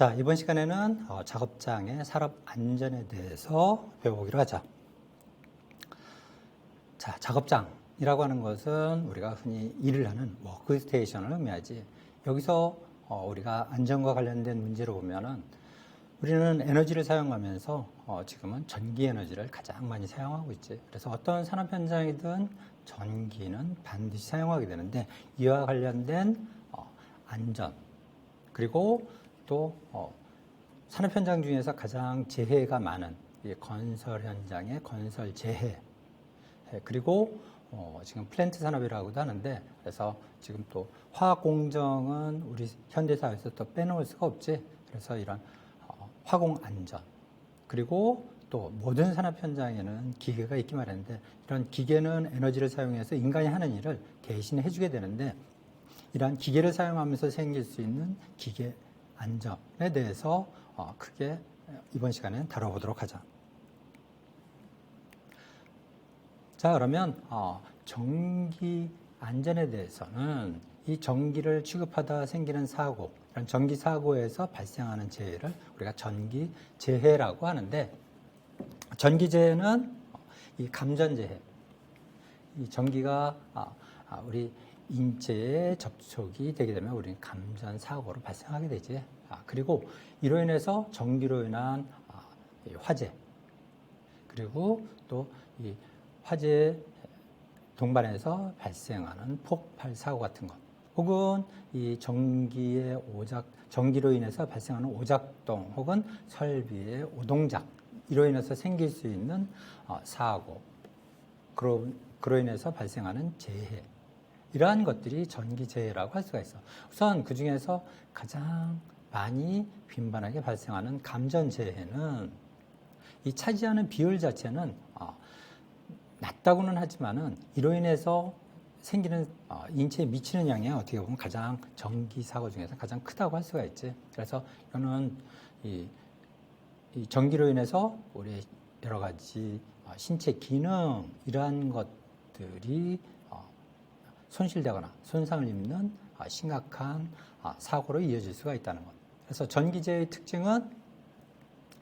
자, 이번 시간에는 작업장의 산업 안전에 대해서 배워보기로 하자. 자, 작업장이라고 하는 것은 우리가 흔히 일을 하는 워크스테이션을 의미하지. 여기서 우리가 안전과 관련된 문제로 보면은 우리는 에너지를 사용하면서 지금은 전기 에너지를 가장 많이 사용하고 있지. 그래서 어떤 산업 현장이든 전기는 반드시 사용하게 되는데 이와 관련된 안전 그리고 또 산업 현장 중에서 가장 재해가 많은 건설 현장의 건설 재해 그리고 지금 플랜트 산업이라고도 하는데 그래서 지금 또 화학 공정은 우리 현대 사회에서 또 빼놓을 수가 없지. 그래서 이런 화공 안전 그리고 또 모든 산업 현장에는 기계가 있기 마련인데 이런 기계는 에너지를 사용해서 인간이 하는 일을 대신 해주게 되는데 이러한 기계를 사용하면서 생길 수 있는 기계 안전에 대해서 크게 이번 시간에 다뤄보도록 하자. 자, 그러면 전기 안전에 대해서는 이 전기를 취급하다 생기는 사고, 이런 전기 사고에서 발생하는 재해를 우리가 전기 재해라고 하는데, 전기 재해는 이 감전 재해, 이 전기가 우리 인체에 접촉이 되게 되면 우리는 감전 사고로 발생하게 되지. 그리고 이로 인해서 전기로 인한 화재, 그리고 또 이 화재 동반해서 발생하는 폭발 사고 같은 것, 혹은 이 전기로 인해서 발생하는 오작동, 혹은 설비의 오동작, 이로 인해서 생길 수 있는 사고, 그로 인해서 발생하는 재해, 이러한 것들이 전기재해라고 할 수가 있어. 우선 그 중에서 가장 많이 빈번하게 발생하는 감전재해는 이 차지하는 비율 자체는 낮다고는 하지만은 이로 인해서 생기는 인체에 미치는 영향이 어떻게 보면 가장 전기 사고 중에서 가장 크다고 할 수가 있지. 그래서 이거는 이 전기로 인해서 우리 여러 가지 신체 기능 이러한 것들이 손실되거나 손상을 입는 심각한 사고로 이어질 수가 있다는 것. 그래서 전기재해의 특징은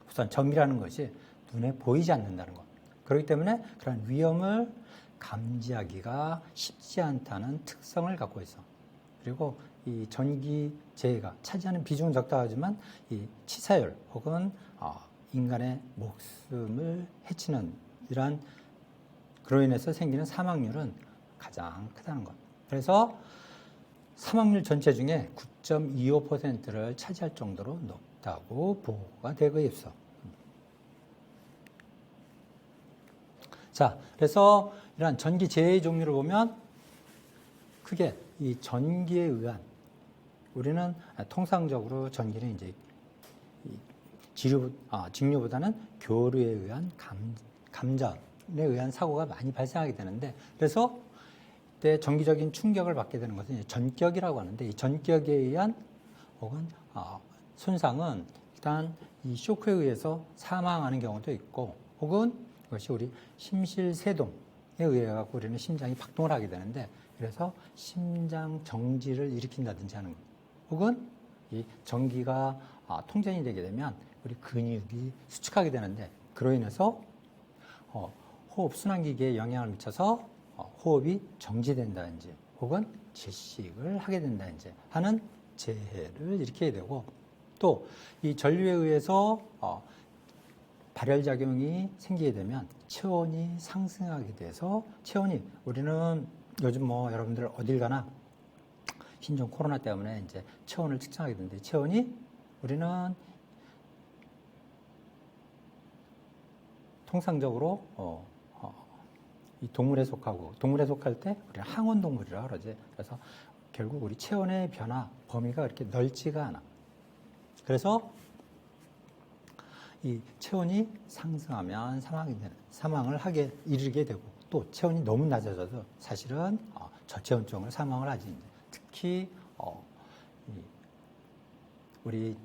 우선 전기라는 것이 눈에 보이지 않는다는 것. 그렇기 때문에 그런 위험을 감지하기가 쉽지 않다는 특성을 갖고 있어. 그리고 이 전기재해가 차지하는 비중은 적다 하지만 이 치사율 혹은 인간의 목숨을 해치는 이러한 그로 인해서 생기는 사망률은 가장 크다는 것. 그래서 사망률 전체 중에 9.25%를 차지할 정도로 높다고 보고가 되고 있어. 자, 그래서 이러한 전기 재해의 종류를 보면 크게 이 전기에 의한 우리는 통상적으로 전기는 이제 직류보다는 교류에 의한 감전에 의한 사고가 많이 발생하게 되는데 그래서 이때 전기적인 충격을 받게 되는 것은 전격이라고 하는데 이 전격에 의한 혹은 손상은 일단 이 쇼크에 의해서 사망하는 경우도 있고 혹은 이것이 우리 심실세동에 의해 갖고 우리는 심장이 박동을 하게 되는데 그래서 심장 정지를 일으킨다든지 하는 것 혹은 이 전기가 통전이 되게 되면 우리 근육이 수축하게 되는데 그로 인해서 호흡 순환기계에 영향을 미쳐서 호흡이 정지된다든지 혹은 질식을 하게 된다든지 하는 재해를 일으키게 되고 또 이 전류에 의해서 발열작용이 생기게 되면 체온이 상승하게 돼서 체온이 우리는 요즘 여러분들 어딜 가나 신종 코로나 때문에 이제 체온을 측정하게 되는데 체온이 우리는 통상적으로 이 동물에 속할 때 우리는 항온동물이라고 그러지. 그래서 결국 우리 체온의 변화 범위가 그렇게 넓지가 않아. 그래서 이 체온이 상승하면 사망을 이르게 되고 또 체온이 너무 낮아져서 사실은 저체온증으로 사망을 하지. 특히 우리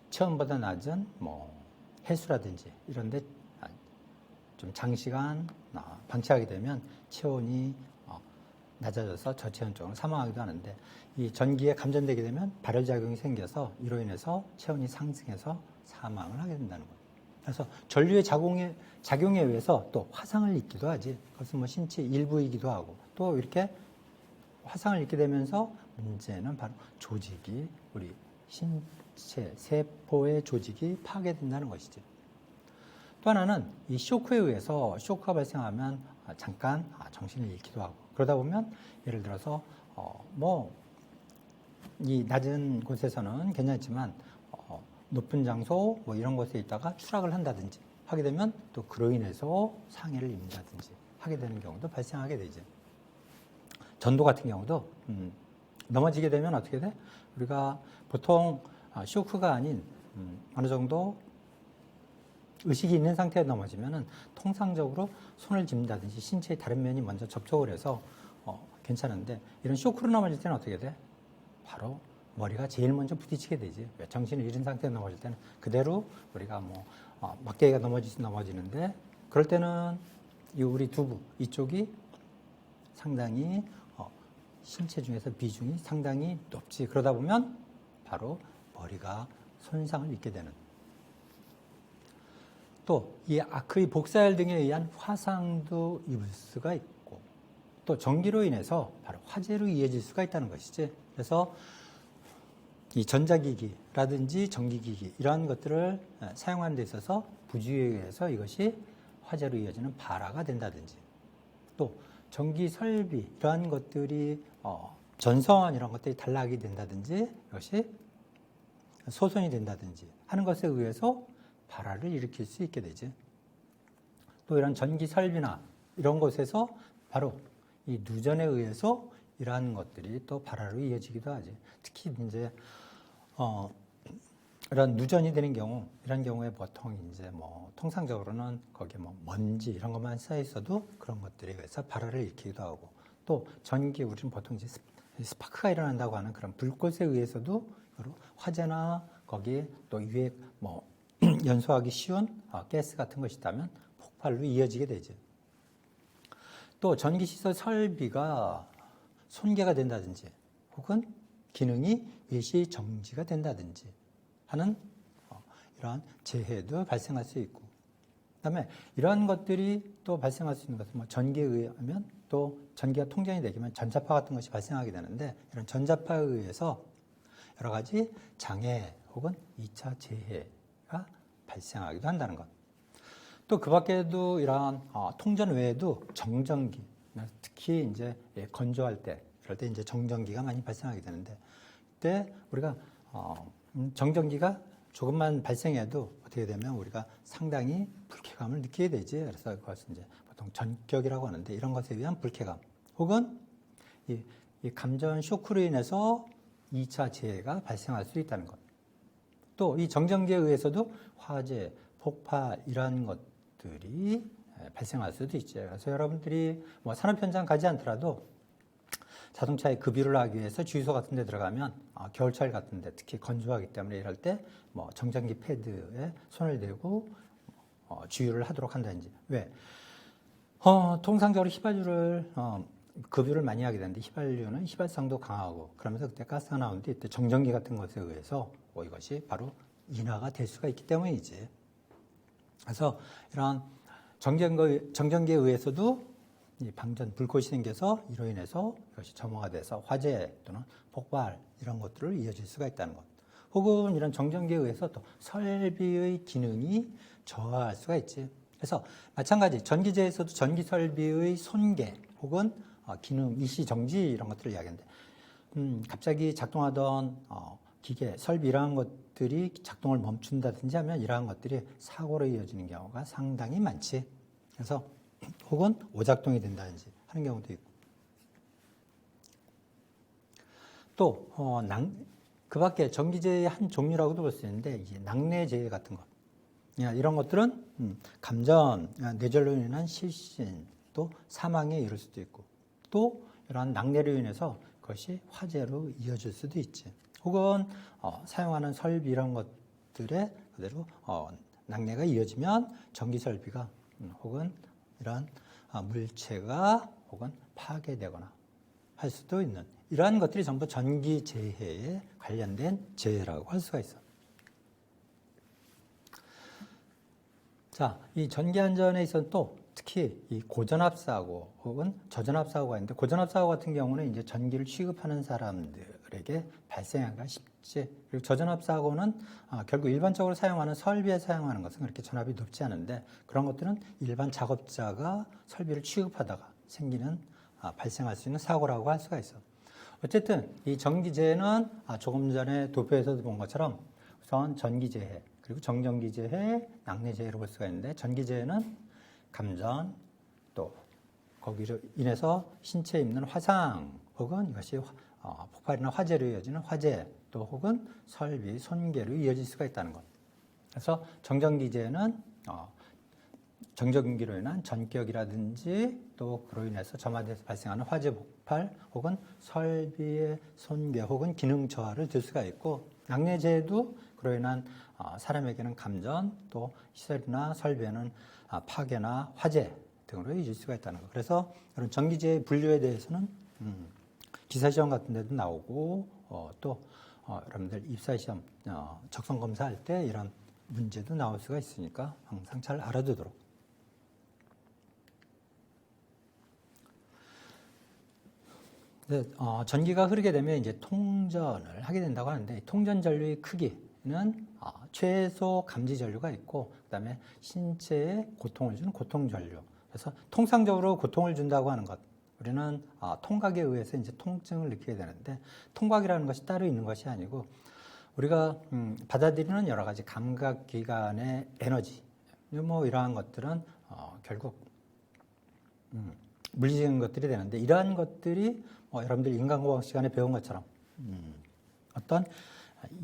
체온보다 낮은 해수라든지 이런데 좀 장시간 방치하게 되면 체온이 낮아져서 저체온증으로 사망하기도 하는데 이 전기에 감전되게 되면 발열작용이 생겨서 이로 인해서 체온이 상승해서 사망을 하게 된다는 거예요. 그래서 전류의 작용에 의해서 또 화상을 입기도 하지. 그것은 뭐 신체 일부이기도 하고 또 이렇게 화상을 입게 되면서 문제는 바로 조직이 우리 신체 세포의 조직이 파괴된다는 것이죠. 또 하나는 이 쇼크에 의해서 쇼크가 발생하면 잠깐 정신을 잃기도 하고 그러다 보면 예를 들어서 이 낮은 곳에서는 괜찮지만 높은 장소 뭐 이런 곳에 있다가 추락을 한다든지 하게 되면 또 그로 인해서 상해를 입는다든지 하게 되는 경우도 발생하게 되죠. 전도 같은 경우도 넘어지게 되면 어떻게 돼? 우리가 보통 쇼크가 아닌 어느 정도 의식이 있는 상태에 넘어지면은 통상적으로 손을 짚는다든지 신체의 다른 면이 먼저 접촉을 해서 괜찮은데 이런 쇼크로 넘어질 때는 어떻게 돼? 바로 머리가 제일 먼저 부딪히게 되지. 정신을 잃은 상태에 넘어질 때는 그대로 우리가 막대기가 넘어지는데 그럴 때는 이 우리 두부 이쪽이 상당히 신체 중에서 비중이 상당히 높지. 그러다 보면 바로 머리가 손상을 입게 되는. 또 이 아크의 복사열 등에 의한 화상도 입을 수가 있고 또 전기로 인해서 바로 화재로 이어질 수가 있다는 것이지. 그래서 이 전자기기라든지 전기기기 이러한 것들을 사용하는 데 있어서 부주의에 의해서 이것이 화재로 이어지는 발화가 된다든지 또 전기 설비 이러한 것들이 전선 이런 것들이 단락이 된다든지 이것이 소손이 된다든지 하는 것에 의해서 발화를 일으킬 수 있게 되지. 또 이런 전기 설비나 이런 곳에서 바로 이 누전에 의해서 이러한 것들이 또 발화로 이어지기도 하지. 특히 이제 이런 누전이 되는 경우, 이런 경우에 보통 이제 통상적으로는 거기에 먼지 이런 것만 쌓여 있어도 그런 것들에 의해서 발화를 일으키기도 하고 또 전기 우리는 보통 이제 스파크가 일어난다고 하는 그런 불꽃에 의해서도 화재나 거기에 또 위에 연소하기 쉬운 가스 같은 것이 있다면 폭발로 이어지게 되죠. 또 전기시설 설비가 손괴가 된다든지 혹은 기능이 일시 정지가 된다든지 하는 이러한 재해도 발생할 수 있고 그다음에 이러한 것들이 또 발생할 수 있는 것은 전기에 의하면 또 전기가 통전이 되면 전자파 같은 것이 발생하게 되는데 이런 전자파에 의해서 여러 가지 장애 혹은 2차 재해가 발생하기도 한다는 것. 또 그 밖에도 이러한 통전 외에도 정전기, 특히 이제 건조할 때, 그럴 때 이제 정전기가 많이 발생하게 되는데, 그때 우리가 정전기가 조금만 발생해도 어떻게 되면 우리가 상당히 불쾌감을 느끼게 되지. 그래서 그것은 이제 보통 전격이라고 하는데 이런 것에 의한 불쾌감, 혹은 이 감전 쇼크로 인해서 2차 재해가 발생할 수 있다는 것. 또 이 정전기에 의해서도 화재, 폭발 이러한 것들이 발생할 수도 있죠. 그래서 여러분들이 산업 현장 가지 않더라도 자동차에 급유를 하기 위해서 주유소 같은 데 들어가면 겨울철 같은 데 특히 건조하기 때문에 이럴 때 정전기 패드에 손을 대고 주유를 하도록 한다든지. 왜? 통상적으로 휘발유를 급유를 많이 하게 되는데 휘발유는 휘발성도 강하고 그러면서 그때 가스가 나오는데 이때 정전기 같은 것에 의해서 이것이 바로 인화가 될 수가 있기 때문이지. 그래서 이러한 정전기에 의해서도 이 방전 불꽃이 생겨서 이로 인해서 이것이 점화가 돼서 화재 또는 폭발 이런 것들을 이어질 수가 있다는 것. 혹은 이런 정전기에 의해서 또 설비의 기능이 저하할 수가 있지. 그래서 마찬가지 전기재에서도 전기 설비의 손괴 혹은 기능 일시 정지 이런 것들을 이야기하는데 갑자기 작동하던 기계 설비 이러한 것들이 작동을 멈춘다든지 하면 이러한 것들이 사고로 이어지는 경우가 상당히 많지. 그래서 혹은 오작동이 된다든지 하는 경우도 있고 또 그 밖에 전기재의 한 종류라고도 볼 수 있는데 이제 낙내재해 같은 것 이런 것들은 감전, 뇌절로 인한 실신 또 사망에 이를 수도 있고 또 이러한 낙내로 인해서 그것이 화재로 이어질 수도 있지. 혹은 사용하는 설비 이런 것들에 그대로 낙내가 이어지면 전기 설비가 혹은 이러한 물체가 혹은 파괴되거나 할 수도 있는 이러한 것들이 전부 전기재해에 관련된 재해라고 할 수가 있어. 자, 이 전기안전에 있어서 또 특히 이 고전압사고 혹은 저전압사고가 있는데 고전압사고 같은 경우는 이제 전기를 취급하는 사람들에게 발생하기가 쉽지. 그리고 저전압사고는 결국 일반적으로 사용하는 설비에 사용하는 것은 그렇게 전압이 높지 않은데 그런 것들은 일반 작업자가 설비를 취급하다가 생기는 발생할 수 있는 사고라고 할 수가 있어. 어쨌든 이 전기재해는 조금 전에 도표에서도 본 것처럼 우선 전기재해 그리고 정전기재해, 낙뢰재해로 볼 수가 있는데 전기재해는 감전 또 거기로 인해서 신체에 입는 화상 혹은 이것이 폭발이나 화재로 이어지는 화재 또 혹은 설비 손괴로 이어질 수가 있다는 것. 그래서 정전기재해는 정전기로 인한 전격이라든지 또 그로 인해서 점화돼서 발생하는 화재 폭발 혹은 설비의 손괴 혹은 기능 저하를 들 수가 있고 낙뢰재해도 그로 인한 사람에게는 감전 또 시설이나 설비에는 파괴나 화재 등으로 이어질 수가 있다는 것. 그래서 이런 전기재해 분류에 대해서는 기사시험 같은 데도 나오고 또 여러분들 입사시험 적성검사할 때 이런 문제도 나올 수가 있으니까 항상 잘 알아두도록. 전기가 흐르게 되면 이제 통전을 하게 된다고 하는데 통전 전류의 크기는 최소 감지 전류가 있고 그다음에 신체에 고통을 주는 고통 전류. 그래서 통상적으로 고통을 준다고 하는 것. 우리는 통각에 의해서 이제 통증을 느끼게 되는데 통각이라는 것이 따로 있는 것이 아니고 우리가 받아들이는 여러 가지 감각 기관의 에너지 뭐 이러한 것들은 결국 물리적인 것들이 되는데 이러한 것들이 여러분들 인간공학 시간에 배운 것처럼 어떤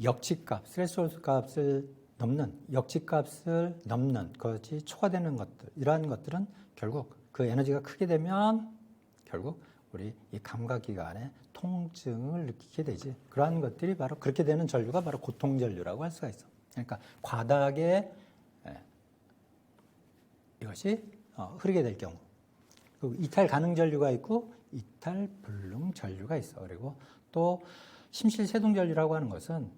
역치값, 스레스홀드 값을 넘는 역치값을 넘는 것이 초과되는 것들 이러한 것들은 결국 그 에너지가 크게 되면 결국 우리 이 감각기관의 통증을 느끼게 되지. 그러한 것들이 바로 그렇게 되는 전류가 바로 고통전류라고 할 수가 있어. 그러니까 과다하게 이것이 흐르게 될 경우 이탈 가능 전류가 있고 이탈 불능 전류가 있어. 그리고 또 심실세동 전류라고 하는 것은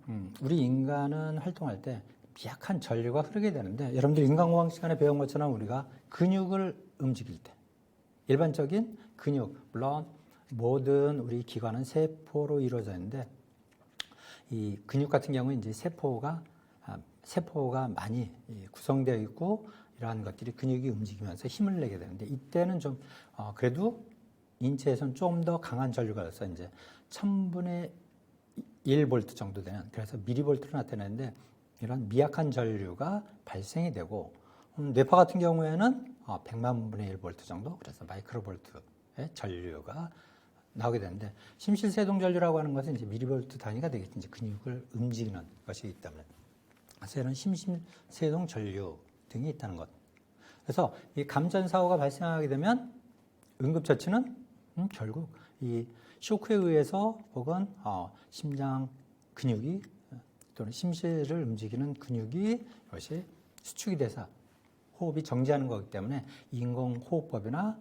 우리 인간은 활동할 때 미약한 전류가 흐르게 되는데 여러분들 인간공학 시간에 배운 것처럼 우리가 근육을 움직일 때 일반적인 근육 물론 모든 우리 기관은 세포로 이루어져 있는데 이 근육 같은 경우는 이제 세포가 많이 구성되어 있고 이러한 것들이 근육이 움직이면서 힘을 내게 되는데 이때는 좀 그래도 인체에서는 좀 더 강한 전류가 돼서 이제 1000분의 1볼트 정도 되는 그래서 미리볼트로 나타내는데 이런 미약한 전류가 발생이 되고 뇌파 같은 경우에는 100만 분의 1볼트 정도 그래서 마이크로볼트의 전류가 나오게 되는데 심실세동 전류라고 하는 것은 이제 미리볼트 단위가 되겠지 이제 근육을 움직이는 것이기 때문에 그래서 이런 심실세동 전류 등이 있다는 것. 그래서 이 감전 사고가 발생하게 되면 응급처치는 결국 이 쇼크에 의해서 혹은 심장 근육이 또는 심실을 움직이는 근육이 이것이 수축이 돼서 호흡이 정지하는 거기 때문에 인공호흡법이나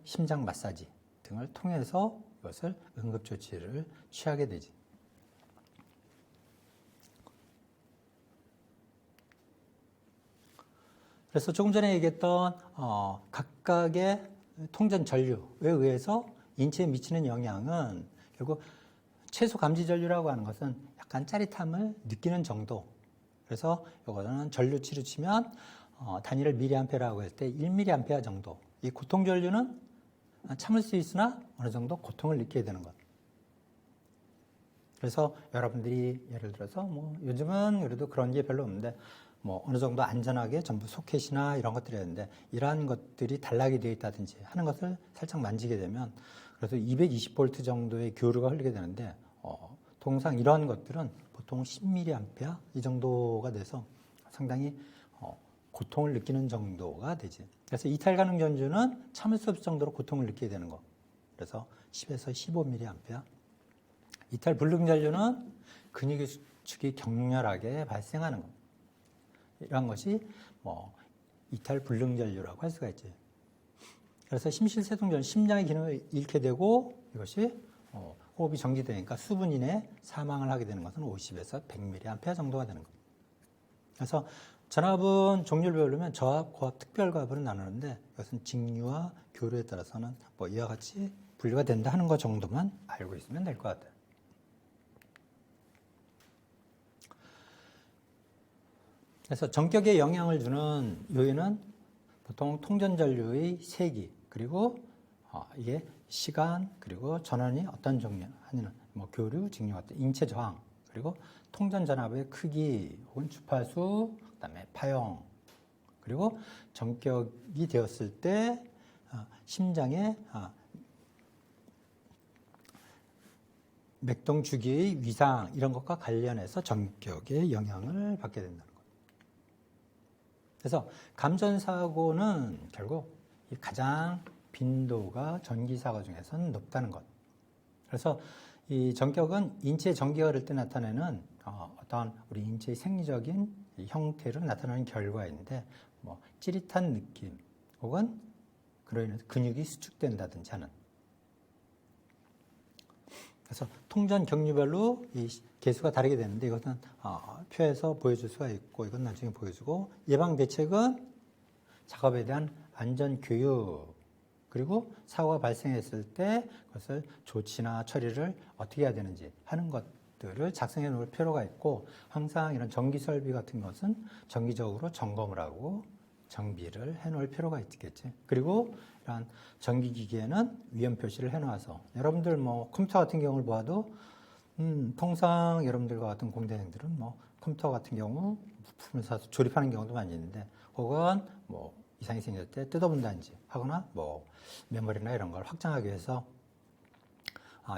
심장 마사지 등을 통해서 이것을 응급조치를 취하게 되지. 그래서 조금 전에 얘기했던 각각의 통전 전류에 의해서 인체에 미치는 영향은 결국 최소 감지 전류라고 하는 것은 약간 짜릿함을 느끼는 정도. 그래서 이거는 전류 치료 치면 단위를 미리암페라고 할 때 1미리암페어 정도. 이 고통 전류는 참을 수 있으나 어느 정도 고통을 느끼게 되는 것. 그래서 여러분들이 예를 들어서 뭐 요즘은 그래도 그런 게 별로 없는데 뭐 어느 정도 안전하게 전부 소켓이나 이런 것들이 있는데 이러한 것들이 단락이 되어 있다든지 하는 것을 살짝 만지게 되면 그래서 220V 정도의 교류가 흐르게 되는데 통상 이러한 것들은 보통 10mA 이 정도가 돼서 상당히 고통을 느끼는 정도가 되지. 그래서 이탈 가능 전류는 참을 수 없을 정도로 고통을 느끼게 되는 거. 그래서 10에서 15mA. 이탈 불능 전류는 근육의 수축이 격렬하게 발생하는 것. 이런 것이 이탈 불능 전류라고 할 수가 있지. 그래서 심실세동 전류, 심장의 기능을 잃게 되고 이것이 호흡이 정지되니까 수분 이내에 사망을 하게 되는 것은 50에서 100mA 정도가 되는 겁니다. 그래서 전압은 종류를 배우려면 저압, 고압, 특별고압으로 나누는데 이것은 직류와 교류에 따라서는 뭐 이와 같이 분류가 된다 하는 것 정도만 알고 있으면 될 것 같아요. 그래서 전격에 영향을 주는 요인은 보통 통전전류의 세기, 그리고 이게 시간, 그리고 전원이 어떤 종류, 하는 뭐 교류, 직류 같은 인체 저항, 그리고 통전전압의 크기 혹은 주파수, 그다음에 파형, 그리고 전격이 되었을 때 심장의 맥동 주기의 위상 이런 것과 관련해서 전격에 영향을 받게 된다는 거예요. 그래서 감전사고는 결국 가장 빈도가 전기사고 중에서는 높다는 것. 그래서 이 전격은 인체 전기가 흐를 때 나타내는 어떤 우리 인체의 생리적인 형태로 나타나는 결과인데, 뭐 찌릿한 느낌 혹은 그로 인해서 근육이 수축된다든지 하는. 그래서 통전 경류별로 이 개수가 다르게 되는데 이것은 표에서 보여줄 수가 있고 이건 나중에 보여주고, 예방 대책은 작업에 대한 안전 교육, 그리고 사고가 발생했을 때 그것을 조치나 처리를 어떻게 해야 되는지 하는 것들을 작성해 놓을 필요가 있고, 항상 이런 전기 설비 같은 것은 정기적으로 점검을 하고 정비를 해 놓을 필요가 있겠지. 그리고 이런 전기기기에는 위험 표시를 해 놔서, 여러분들 뭐 컴퓨터 같은 경우를 보아도 통상 여러분들과 같은 공대생들은 뭐 컴퓨터 같은 경우 부품을 사서 조립하는 경우도 많이 있는데, 혹은 뭐 이상이 생길 때 뜯어본다든지 하거나 뭐 메모리나 이런 걸 확장하기 위해서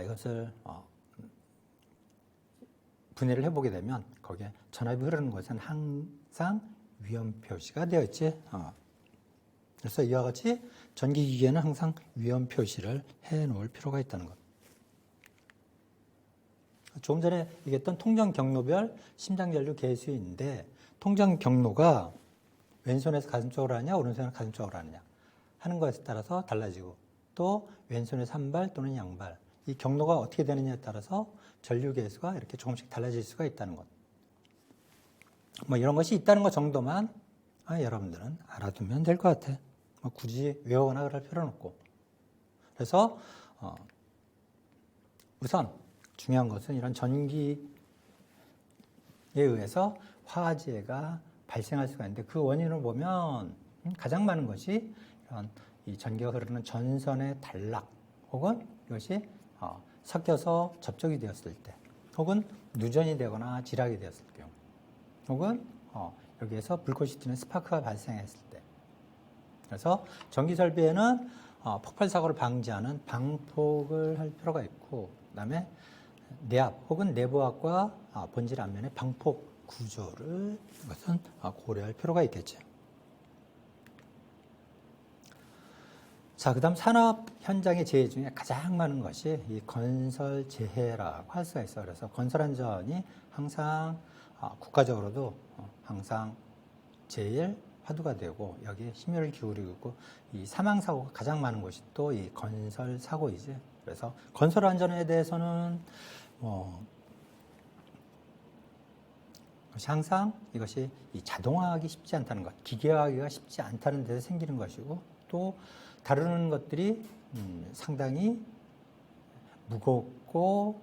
이것을 분해를 해보게 되면 거기에 전압이 흐르는 것은 항상 위험 표시가 되어 있지. 그래서 이와 같이 전기기기에는 항상 위험 표시를 해 놓을 필요가 있다는 것. 조금 전에 얘기했던 통전 경로별 심장전류 개수인데, 통전 경로가 왼손에서 가슴 쪽으로 하느냐 오른손에서 가슴 쪽으로 하느냐 하는 것에 따라서 달라지고, 또 왼손에서 한 발 또는 양발, 이 경로가 어떻게 되느냐에 따라서 전류 개수가 이렇게 조금씩 달라질 수가 있다는 것. 뭐 이런 것이 있다는 것 정도만 여러분들은 알아두면 될 것 같아. 뭐 굳이 외우거나 그럴 필요는 없고. 그래서 우선 중요한 것은 이런 전기에 의해서 화재가 발생할 수가 있는데, 그 원인을 보면 가장 많은 것이 이런 이 전기가 흐르는 전선의 단락, 혹은 이것이 섞여서 접촉이 되었을 때, 혹은 누전이 되거나 지락이 되었을 경우, 혹은 여기에서 불꽃이 튀는 스파크가 발생했을 때. 그래서 전기 설비에는 폭발 사고를 방지하는 방폭을 할 필요가 있고, 그다음에 내압 혹은 내부압과 본질 앞면의 방폭 구조를 이것은 고려할 필요가 있겠죠. 자, 그다음 산업 현장의 재해 중에 가장 많은 것이 이 건설 재해라고 할 수가 있어요. 그래서 건설 안전이 항상 국가적으로도 항상 제일 화두가 되고 여기에 심혈을 기울이고 있고, 이 사망 사고가 가장 많은 곳이 또 이 건설 사고이지. 그래서 건설 안전에 대해서는 항상 이것이 이 자동화하기 쉽지 않다는 것, 기계화하기가 쉽지 않다는 데서 생기는 것이고, 또 다루는 것들이 상당히 무겁고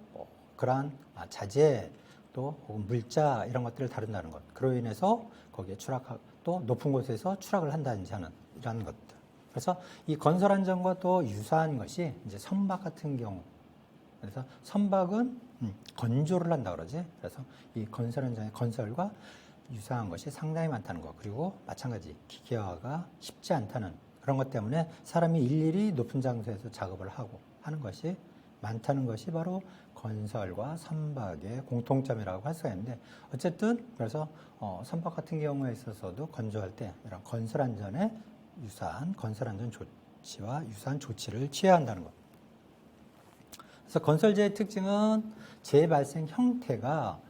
그러한 자재 또 혹은 물자 이런 것들을 다룬다는 것, 그로 인해서 거기에 추락하고 또 높은 곳에서 추락을 한다든지 하는 이러한 것들. 그래서 이 건설 안전과 또 유사한 것이 이제 선박 같은 경우. 그래서 선박은 건조를 한다 그러지. 그래서 이 건설 현장의 건설과 유사한 것이 상당히 많다는 것. 그리고 마찬가지 기계화가 쉽지 않다는 그런 것 때문에 사람이 일일이 높은 장소에서 작업을 하고 하는 것이 많다는 것이 바로 건설과 선박의 공통점이라고 할 수가 있는데, 어쨌든 그래서 선박 같은 경우에 있어서도 건조할 때 이런 건설 안전에 유사한 건설 안전 조치와 유사한 조치를 취해야 한다는 것. 그래서 건설재의 특징은 재해 발생 형태가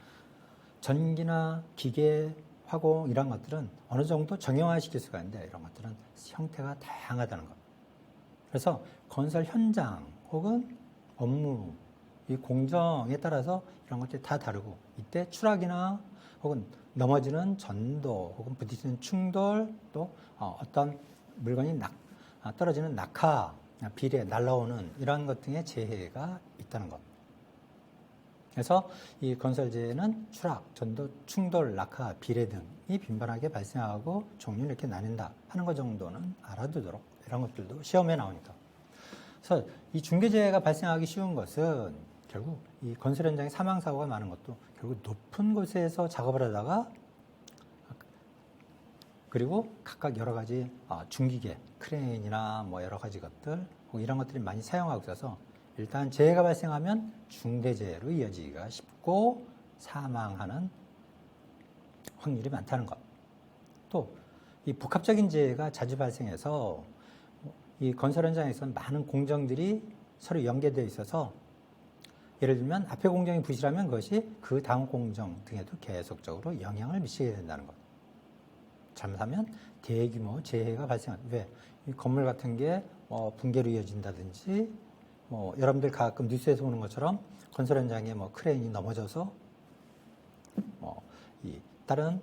전기나 기계, 화공 이런 것들은 어느 정도 정형화시킬 수가 있는데, 이런 것들은 형태가 다양하다는 것. 그래서 건설 현장 혹은 업무 이 공정에 따라서 이런 것들이 다 다르고, 이때 추락이나 혹은 넘어지는 전도 혹은 부딪히는 충돌, 또 어떤 물건이 떨어지는 낙하, 비례, 날라오는 이런 것 등의 재해가 있다는 것. 그래서 이 건설재해는 추락, 전도, 충돌, 낙하, 비례 등이 빈번하게 발생하고 종류를 이렇게 나뉜다 하는 것 정도는 알아두도록, 이런 것들도 시험에 나오니까. 그래서 이 중대재해가 발생하기 쉬운 것은 결국 이 건설 현장에 사망사고가 많은 것도 결국 높은 곳에서 작업을 하다가, 그리고 각각 여러 가지 중기계, 크레인이나 뭐 여러 가지 것들, 이런 것들이 많이 사용하고 있어서 일단 재해가 발생하면 중대재해로 이어지기가 쉽고 사망하는 확률이 많다는 것. 또 이 복합적인 재해가 자주 발생해서 이 건설 현장에서는 많은 공정들이 서로 연계되어 있어서, 예를 들면 앞에 공정이 부실하면 그것이 그 다음 공정 등에도 계속적으로 영향을 미치게 된다는 것. 잘못하면 대규모 재해가 발생합니다. 왜? 이 건물 같은 게 붕괴로 이어진다든지, 여러분들 가끔 뉴스에서 보는 것처럼 건설 현장에 크레인이 넘어져서 이 다른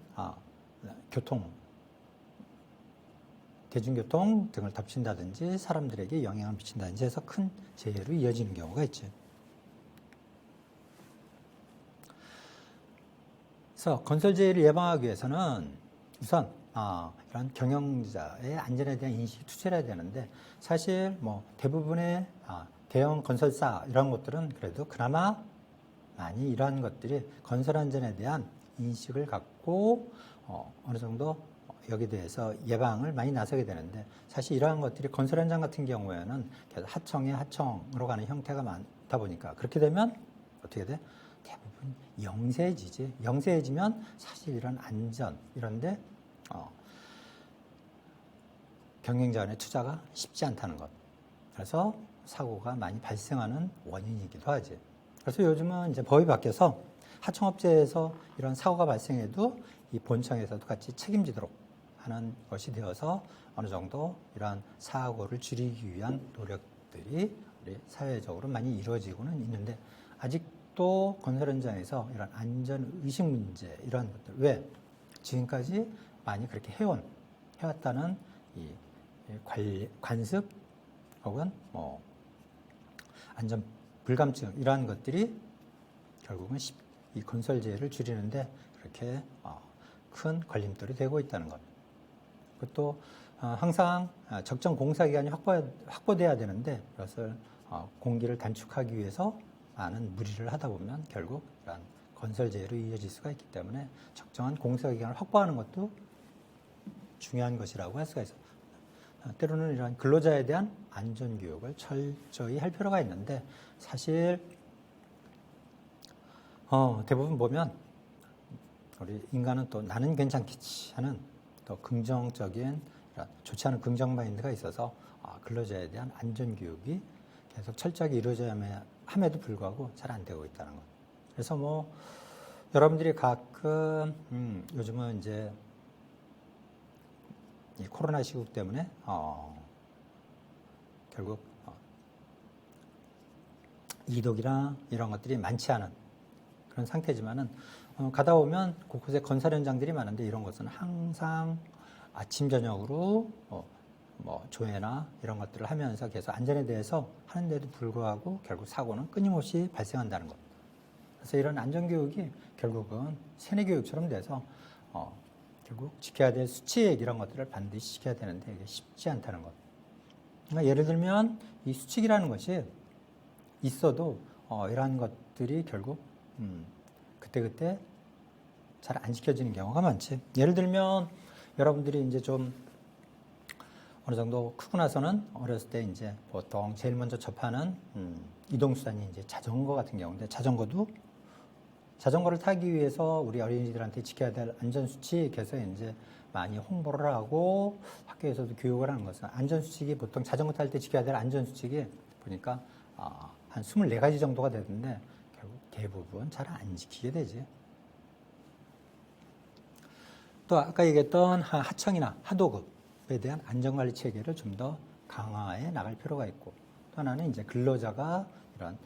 대중교통 등을 덮친다든지 사람들에게 영향을 미친다든지 해서 큰 재해로 이어지는 경우가 있죠. 그래서 건설재해를 예방하기 위해서는 우선 이런 경영자의 안전에 대한 인식이 투철해야 되는데, 사실 대부분의 대형 건설사 이런 것들은 그래도 그나마 많이 이러한 것들이 건설 안전에 대한 인식을 갖고 어느 정도 여기에 대해서 예방을 많이 나서게 되는데, 사실 이러한 것들이 건설 현장 같은 경우에는 계속 하청에 하청으로 가는 형태가 많다 보니까, 그렇게 되면 어떻게 돼? 대부분 영세해지지. 영세해지면 사실 이런 안전 이런데 경영자 간의 투자가 쉽지 않다는 것. 그래서 사고가 많이 발생하는 원인이기도 하지. 그래서 요즘은 이제 법이 바뀌어서 하청업체에서 이런 사고가 발생해도 이 본청에서도 같이 책임지도록 하는 것이 되어서 어느 정도 이러한 사고를 줄이기 위한 노력들이 우리 사회적으로 많이 이루어지고는 있는데, 아직도 건설 현장에서 이런 안전의식 문제, 이런 것들, 왜? 지금까지 많이 그렇게 해왔다는 이 관습 혹은 안전 불감증, 이러한 것들이 결국은 이 건설재해를 줄이는데 그렇게 큰 걸림돌이 되고 있다는 것. 그것도 항상 적정 공사 기간이 확보돼야 되는데, 그것을 공기를 단축하기 위해서 많은 무리를 하다 보면 결국 이런 건설재해로 이어질 수가 있기 때문에 적정한 공사 기간을 확보하는 것도 중요한 것이라고 할 수가 있어요. 때로는 이런 근로자에 대한 안전교육을 철저히 할 필요가 있는데, 사실 대부분 보면 우리 인간은 또 나는 괜찮겠지 하는 또 긍정적인, 좋지 않은 긍정 마인드가 있어서 근로자에 대한 안전교육이 계속 철저하게 이루어져야 함에도 불구하고 잘 안 되고 있다는 것. 그래서 여러분들이 가끔 요즘은 이제 이 코로나 시국 때문에 결국 이독이나 이런 것들이 많지 않은 그런 상태지만은 가다 보면 곳곳에 건설 현장들이 많은데, 이런 것은 항상 아침 저녁으로 조회나 이런 것들을 하면서 계속 안전에 대해서 하는데도 불구하고 결국 사고는 끊임없이 발생한다는 것. 그래서 이런 안전교육이 결국은 세뇌교육처럼 돼서 결국 지켜야 될 수칙, 이런 것들을 반드시 지켜야 되는데 이게 쉽지 않다는 것. 그러니까 예를 들면 이 수칙이라는 것이 있어도 이러한 것들이 결국 그때그때 잘 안 지켜지는 경우가 많지. 예를 들면 여러분들이 이제 좀 어느 정도 크고 나서는 어렸을 때 이제 보통 제일 먼저 접하는 이동수단이 이제 자전거 같은 경우인데, 자전거를 타기 위해서 우리 어린이들한테 지켜야 될 안전수칙에서 이제 많이 홍보를 하고 학교에서도 교육을 하는 것은, 안전수칙이 보통 자전거 탈 때 지켜야 될 안전수칙이 보니까 한 24가지 정도가 되는데 결국 대부분 잘 안 지키게 되지. 또 아까 얘기했던 하청이나 하도급에 대한 안전관리 체계를 좀 더 강화해 나갈 필요가 있고, 또 하나는 이제 근로자가 이런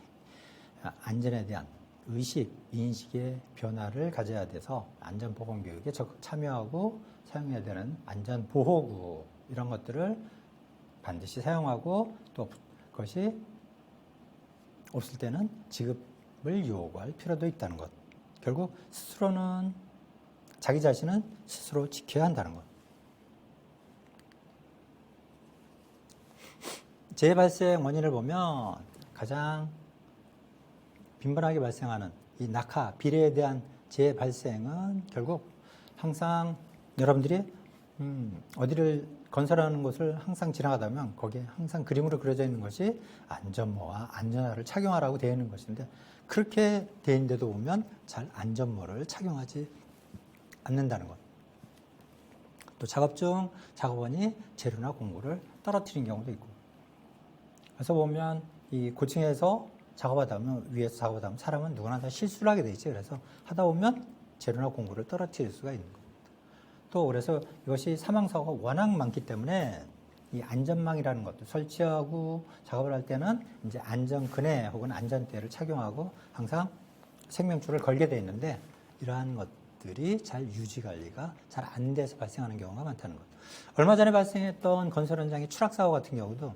안전에 대한 의식, 인식의 변화를 가져야 돼서 안전보건교육에 적극 참여하고 사용해야 되는 안전보호구 이런 것들을 반드시 사용하고 또 그것이 없을 때는 지급을 요구할 필요도 있다는 것. 결국 스스로는 자기 자신은 스스로 지켜야 한다는 것. 재해 발생 원인을 보면 가장 빈번하게 발생하는 이 낙하, 비례에 대한 재해 발생은 결국 항상 여러분들이 어디를 건설하는 곳을 항상 지나가다 보면 거기에 항상 그림으로 그려져 있는 것이 안전모와 안전화를 착용하라고 되어 있는 것인데 그렇게 되어 있는데도 보면 잘 안전모를 착용하지 않는다는 것. 또 작업 중 작업원이 재료나 공구를 떨어뜨린 경우도 있고. 그래서 보면 이 고층에서 작업하다 보면 위에서 작업하다 보면 사람은 누구나 다 실수를 하게 돼 있지. 그래서 하다 보면 재료나 공구를 떨어뜨릴 수가 있는 것. 또 그래서 이것이 사망사고가 워낙 많기 때문에 이 안전망이라는 것도 설치하고 작업을 할 때는 이제 안전그네 혹은 안전대를 착용하고 항상 생명줄을 걸게 돼 있는데 이러한 것들이 잘 유지 관리가 잘 안 돼서 발생하는 경우가 많다는 것. 얼마 전에 발생했던 건설 현장의 추락사고 같은 경우도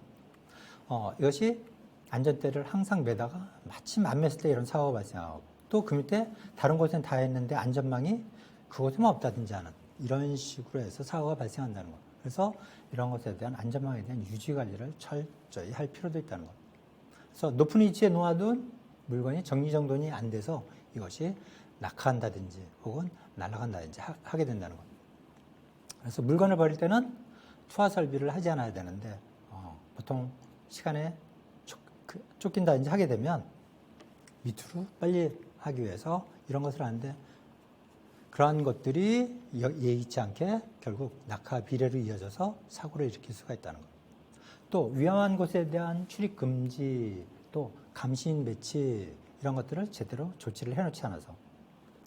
이것이 안전대를 항상 매다가 마침 안 맸을 때 이런 사고가 발생하고 또 그 밑에 다른 곳엔 다 했는데 안전망이 그곳에만 없다든지 하는 이런 식으로 해서 사고가 발생한다는 것. 그래서 이런 것에 대한 안전망에 대한 유지 관리를 철저히 할 필요도 있다는 것. 그래서 높은 위치에 놓아둔 물건이 정리정돈이 안 돼서 이것이 낙하한다든지 혹은 날아간다든지 하게 된다는 것. 그래서 물건을 버릴 때는 투하 설비를 하지 않아야 되는데 보통 시간에 쫓긴다든지 하게 되면 밑으로 빨리 하기 위해서 이런 것을 하는데 그러한 것들이 예의치 않게 결국 낙하 비례로 이어져서 사고를 일으킬 수가 있다는 것. 또 위험한 곳에 대한 출입 금지, 또 감시인 배치 이런 것들을 제대로 조치를 해놓지 않아서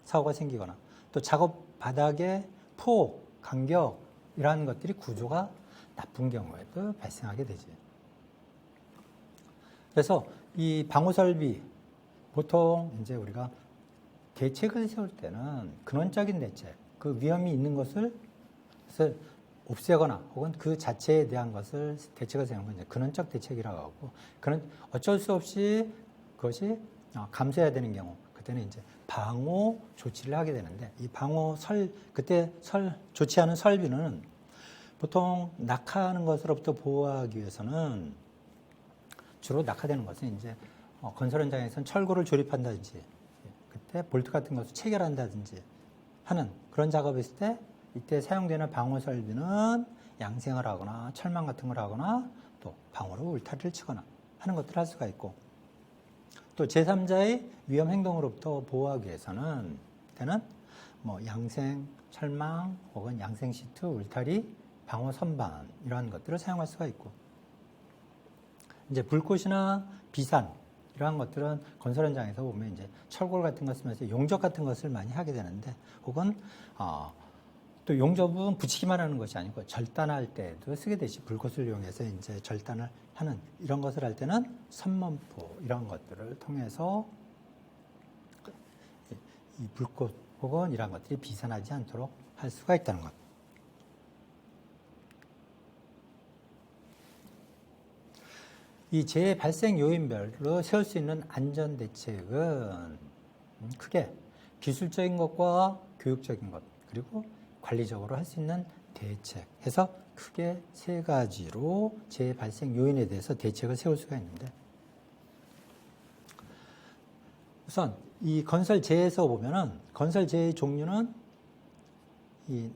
사고가 생기거나 또 작업 바닥의 폭, 간격 이러한 것들이 구조가 나쁜 경우에도 발생하게 되지. 그래서 이 방호 설비 보통 이제 우리가 대책을 세울 때는 근원적인 대책, 그 위험이 있는 것을 없애거나 혹은 그 자체에 대한 것을 대책을 세우는 건 이제 근원적 대책이라고 하고, 그는 어쩔 수 없이 그것이 감소해야 되는 경우, 그때는 이제 방호 조치를 하게 되는데, 이 방호 그때 조치하는 설비는 보통 낙하하는 것으로부터 보호하기 위해서는 주로 낙하되는 것은 이제 건설 현장에서는 철골을 조립한다든지 그때 볼트 같은 것을 체결한다든지 하는 그런 작업을 했을 때 이때 사용되는 방호 설비는 양생을 하거나 철망 같은 걸 하거나 또 방호로 울타리를 치거나 하는 것들을 할 수가 있고, 또 제3자의 위험 행동으로부터 보호하기 위해서는 그때는 뭐 양생 철망 혹은 양생 시트, 울타리, 방호 선반 이러한 것들을 사용할 수가 있고, 이제 불꽃이나 비산 이러한 것들은 건설 현장에서 보면 이제 철골 같은 걸 쓰면서 용접 같은 것을 많이 하게 되는데, 혹은 또 용접은 붙이기만 하는 것이 아니고 절단할 때도 쓰게 되지. 불꽃을 이용해서 이제 절단을 하는 이런 것을 할 때는 선먼포 이런 것들을 통해서 이 불꽃 혹은 이런 것들이 비산하지 않도록 할 수가 있다는 것. 이 재해 발생 요인별로 세울 수 있는 안전 대책은 크게 기술적인 것과 교육적인 것, 그리고 관리적으로 할 수 있는 대책 해서 크게 세 가지로 재해 발생 요인에 대해서 대책을 세울 수가 있는데, 우선 이 건설 재해에서 보면은 건설 재해의 종류는 이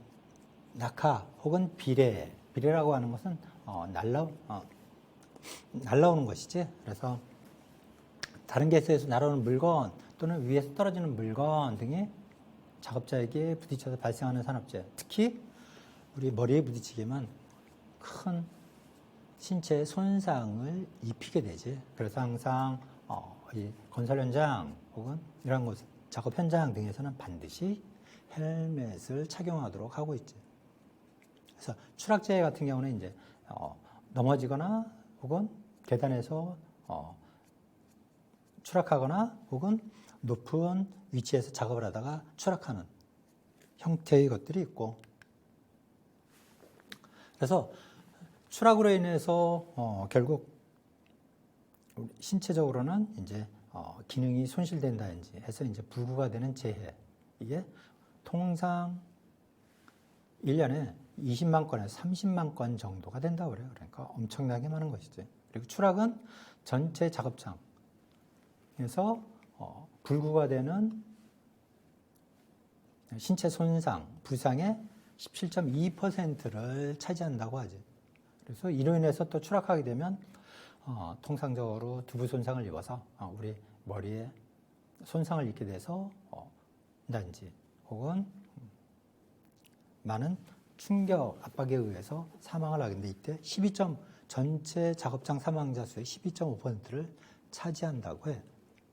낙하 혹은 비례라고 하는 것은 날라오는 것이지. 그래서 다른 개수에서 날아오는 물건 또는 위에서 떨어지는 물건 등이 작업자에게 부딪혀서 발생하는 산업재해, 특히 우리 머리에 부딪히기만 큰 신체 손상을 입히게 되지. 그래서 항상 이 건설 현장 혹은 이런 곳 작업 현장 등에서는 반드시 헬멧을 착용하도록 하고 있지. 그래서 추락재해 같은 경우는 이제 넘어지거나 혹은 계단에서 추락하거나 혹은 높은 위치에서 작업을 하다가 추락하는 형태의 것들이 있고, 그래서 추락으로 인해서 결국 신체적으로는 이제 기능이 손실된다든지 해서 이제 불구가 되는 재해, 이게 통상 1년에 20만 건에서 30만 건 정도가 된다고 그래요. 그러니까 엄청나게 많은 것이죠. 그리고 추락은 전체 작업장에서 불구가 되는 신체 손상, 부상의 17.2%를 차지한다고 하지. 그래서 이로 인해서 또 추락하게 되면 통상적으로 두부 손상을 입어서 우리 머리에 손상을 입게 돼서 난지 혹은 많은 충격, 압박에 의해서 사망을 하게 되는데, 이때 전체 작업장 사망자 수의 12.5%를 차지한다고 해.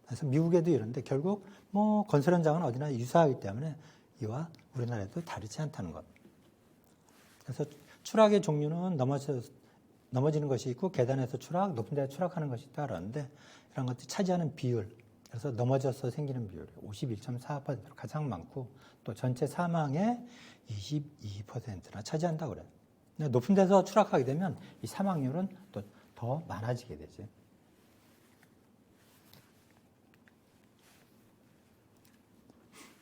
그래서 미국에도 이런데 결국 뭐 건설 현장은 어디나 유사하기 때문에 이와 우리나라에도 다르지 않다는 것. 그래서 추락의 종류는 넘어지는 것이 있고 계단에서 추락, 높은 데서 추락하는 것이 있다 그러는데, 이런 것들이 차지하는 비율, 그래서 넘어져서 생기는 비율이 51.4%로 가장 많고, 또 전체 사망의 22%나 차지한다고 그래요. 높은 데서 추락하게 되면 이 사망률은 또 더 많아지게 되지.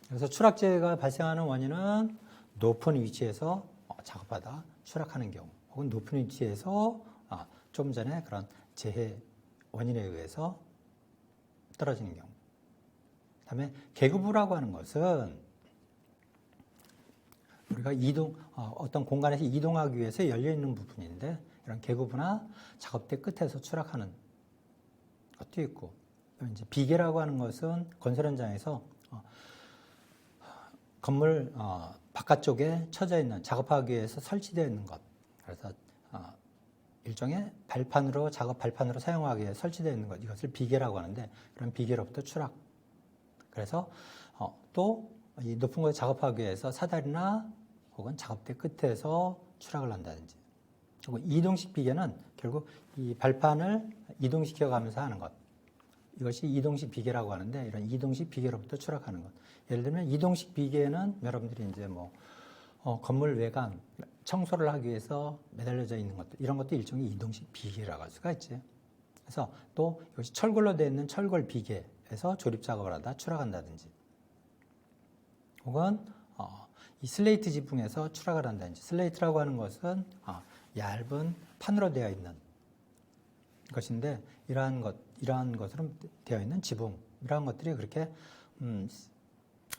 그래서 추락재해가 발생하는 원인은 높은 위치에서 작업하다 추락하는 경우, 혹은 높은 위치에서 좀 전에 그런 재해 원인에 의해서 떨어지는 경우. 그다음에 계급부라고 하는 것은 우리가 어떤 공간에서 이동하기 위해서 열려 있는 부분인데, 이런 계급부나 작업대 끝에서 추락하는 것도 있고, 이제 비계라고 하는 것은 건설 현장에서 건물 바깥쪽에 쳐져 있는, 작업하기 위해서 설치되어 있는 것, 그래서 일종의 작업 발판으로 사용하기 위해 설치되어 있는 것, 이것을 비계라고 하는데, 그런 비계로부터 추락. 그래서 또 이 높은 곳에 작업하기 위해서 사다리나 혹은 작업대 끝에서 추락을 한다든지, 혹은 이동식 비계는 결국 이 발판을 이동시켜 가면서 하는 것, 이것이 이동식 비계라고 하는데, 이런 이동식 비계로부터 추락하는 것. 예를 들면 이동식 비계는 여러분들이 이제 건물 외관 청소를 하기 위해서 매달려져 있는 것들, 이런 것도 일종의 이동식 비계라고 할 수가 있지. 그래서 또 이것이 철골로 되어 있는 철골 비계에서 조립 작업을 하다 추락한다든지, 혹은 이 슬레이트 지붕에서 추락을 한다든지. 슬레이트라고 하는 것은 얇은 판으로 되어 있는 것인데, 이러한 것으로 되어 있는 지붕, 이러한 것들이 그렇게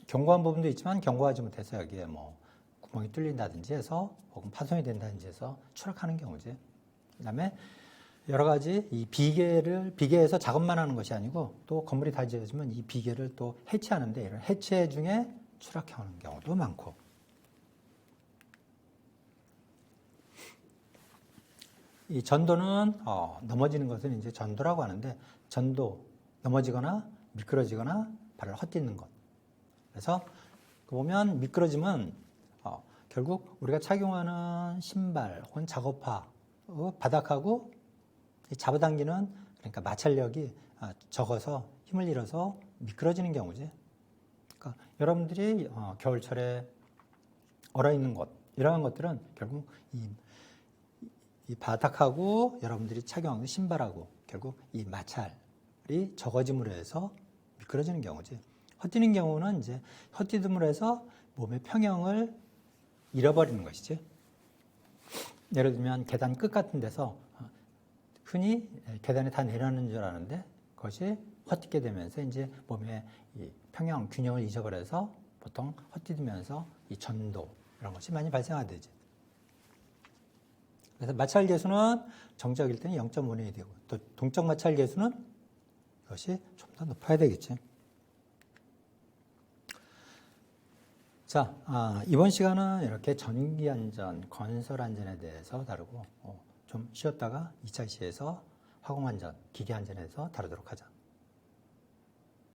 견고한 부분도 있지만 견고하지 못해서 여기에 구멍이 뚫린다든지 해서, 혹은 파손이 된다든지 해서 추락하는 경우지. 그다음에 여러 가지 이 비계에서 작업만 하는 것이 아니고, 또 건물이 다 지어지면 이 비계를 또 해체하는데, 이런 해체 중에 추락하는 경우도 많고. 이 전도는 넘어지는 것은 이제 전도라고 하는데, 전도, 넘어지거나 미끄러지거나 발을 헛디는 것. 그래서 보면 미끄러짐은 결국 우리가 착용하는 신발 혹은 작업화 바닥하고 잡아당기는, 그러니까 마찰력이 적어서 힘을 잃어서 미끄러지는 경우지. 그러니까 여러분들이 겨울철에 얼어있는 것, 이러한 것들은 결국 이 바닥하고 여러분들이 착용하는 신발하고 결국 이 마찰이 적어짐으로 해서 미끄러지는 경우지. 헛디는 경우는 이제 헛디듬으로 해서 몸의 평형을 잃어버리는 것이지. 예를 들면 계단 끝 같은 데서 흔히 계단에 다 내려가는 줄 아는데, 그것이 헛디게 되면서 이제 몸의 이 평형, 균형을 잊어버려서 보통 헛디디면서 이 전도, 이런 것이 많이 발생하되지. 그래서 마찰 계수는 정적일 때는 0.5이 되고, 또 동적 마찰 계수는 이것이 좀 더 높아야 되겠지. 자, 이번 시간은 이렇게 전기안전, 건설안전에 대해서 다루고, 좀 쉬었다가 2차 시에서 화공안전, 기계안전에서 다루도록 하자.